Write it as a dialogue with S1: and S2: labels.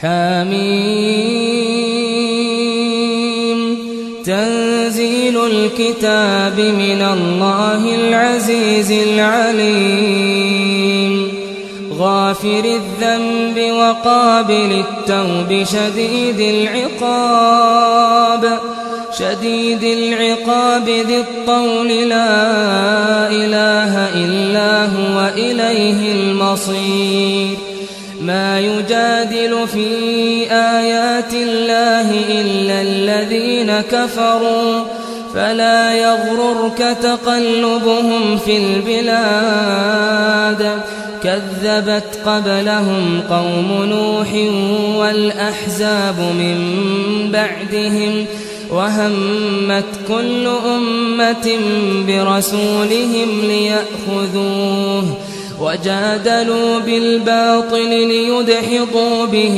S1: حميم تنزيل الكتاب من الله العزيز العليم غافر الذنب وقابل التوب شديد العقاب ذي الطول لا إله إلا هو إليه المصير ما يجادل في آيات الله إلا الذين كفروا فلا يغررك تقلبهم في البلاد كذبت قبلهم قوم نوح والأحزاب من بعدهم وهمت كل أمة برسولهم ليأخذوه وجادلوا بالباطل ليدحضوا به